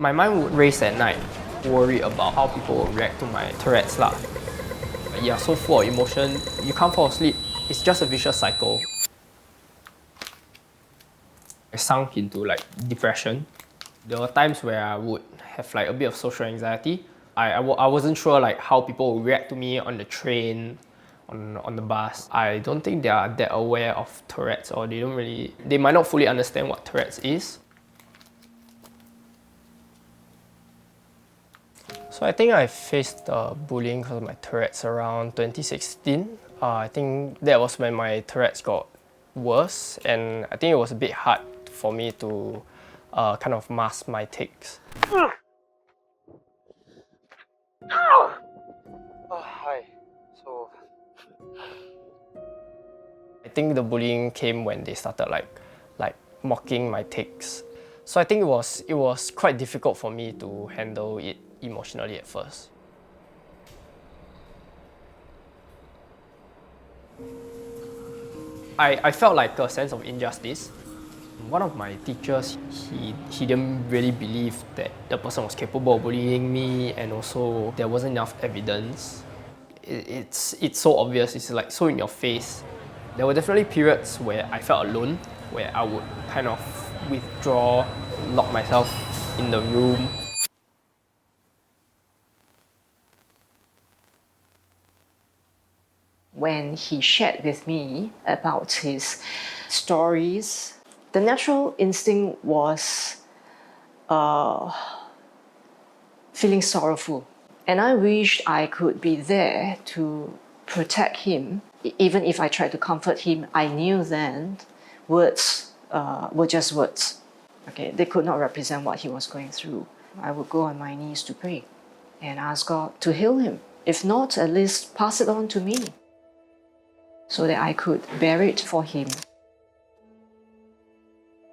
My mind would race at night, worry about how people will react to my Tourette's lah. You're so full of emotion, you can't fall asleep. It's just a vicious cycle. I sunk into like depression. There were times where I would have like a bit of social anxiety. I wasn't sure like how people would react to me on the train, on the bus. I don't think they are that aware of Tourette's, or they might not fully understand what Tourette's is. So I think I faced bullying because of my Tourette's around 2016. I think that was when my Tourette's got worse, and I think it was a bit hard for me to kind of mask my tics. Hi. So I think the bullying came when they started like mocking my tics. So I think it was quite difficult for me to handle it emotionally at first. I felt like a sense of injustice. One of my teachers, he didn't really believe that the person was capable of bullying me, and also there wasn't enough evidence. It's so obvious, it's like so in your face. There were definitely periods where I felt alone, where I would kind of withdraw, lock myself in the room. When he shared with me about his stories, the natural instinct was feeling sorrowful. And I wished I could be there to protect him. Even if I tried to comfort him, I knew then words were just words. Okay, they could not represent what he was going through. I would go on my knees to pray and ask God to heal him. If not, at least pass it on to me, so that I could bear it for him.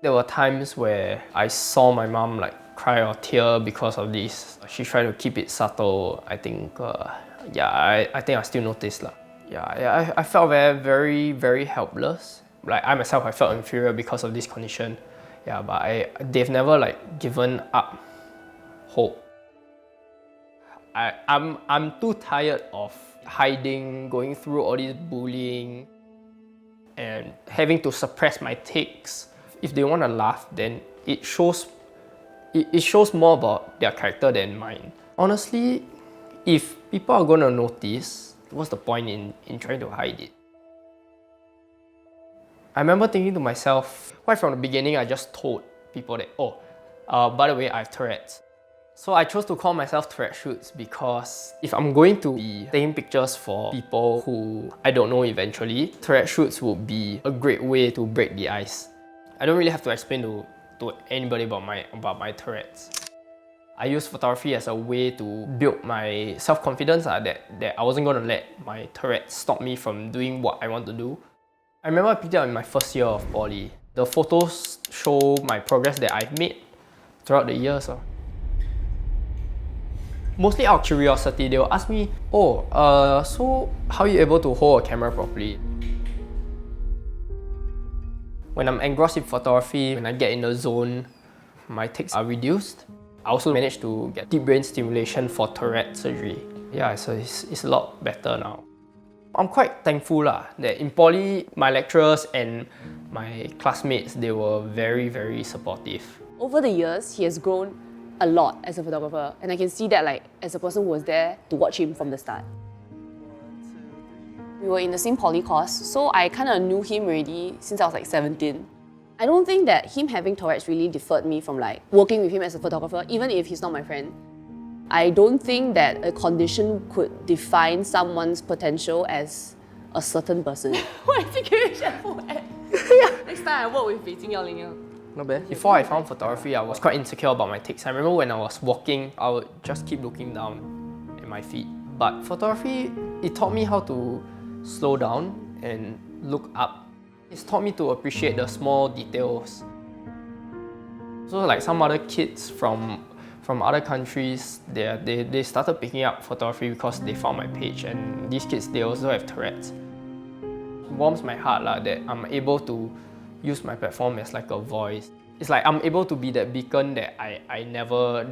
There were times where I saw my mom like cry or tear because of this. She tried to keep it subtle. I think, I think I still noticed lah. I felt very, very helpless. Like I myself, I felt inferior because of this condition. Yeah, but they've never like given up hope. I'm too tired of hiding, going through all this bullying, and having to suppress my tics. If they want to laugh, then it shows more about their character than mine. Honestly, if people are going to notice, what's the point in trying to hide it? I remember thinking to myself, right from the beginning, I just told people that, by the way, I have Tourette's. So I chose to call myself Tourette Shoots because if I'm going to be taking pictures for people who I don't know eventually, Tourette Shoots would be a great way to break the ice. I don't really have to explain to anybody about my Tourette's. I use photography as a way to build my self-confidence that I wasn't going to let my Tourette's stop me from doing what I want to do. I remember I picked it up in my first year of poly. The photos show my progress that I've made throughout the years. Mostly out of curiosity, they will ask me, so how are you able to hold a camera properly? When I'm engrossed in photography, when I get in the zone, my tics are reduced. I also managed to get deep brain stimulation for Tourette surgery. Yeah, so it's a lot better now. I'm quite thankful that in poly, my lecturers and my classmates, they were very, very supportive. Over the years, he has grown a lot as a photographer, and I can see that like as a person who was there to watch him from the start. We were in the same poly course, so I kind of knew him already since I was like 17. I don't think that him having Tourette's really deferred me from like working with him as a photographer, even if he's not my friend. I don't think that a condition could define someone's potential as a certain person. Next time I work with Beijing Yaoling. Not bad. Before I found photography, I was quite insecure about my tics. I remember when I was walking, I would just keep looking down at my feet. But photography, it taught me how to slow down and look up. It's taught me to appreciate the small details. So like some other kids from other countries, they started picking up photography because they found my page, and these kids, they also have Tourette's. It warms my heart that I'm able to use my platform as like a voice. It's like I'm able to be that beacon that I never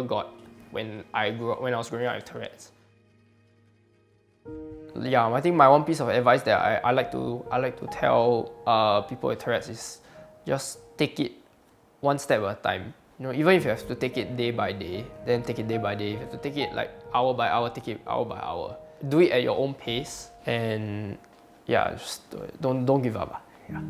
got when I was growing up with Tourette's. Yeah, I think my one piece of advice that I like to tell people with Tourette's is just take it one step at a time. You know, even if you have to take it day by day, then take it day by day. If you have to take it like hour by hour, take it hour by hour. Do it at your own pace, and yeah, just don't give up. Yeah.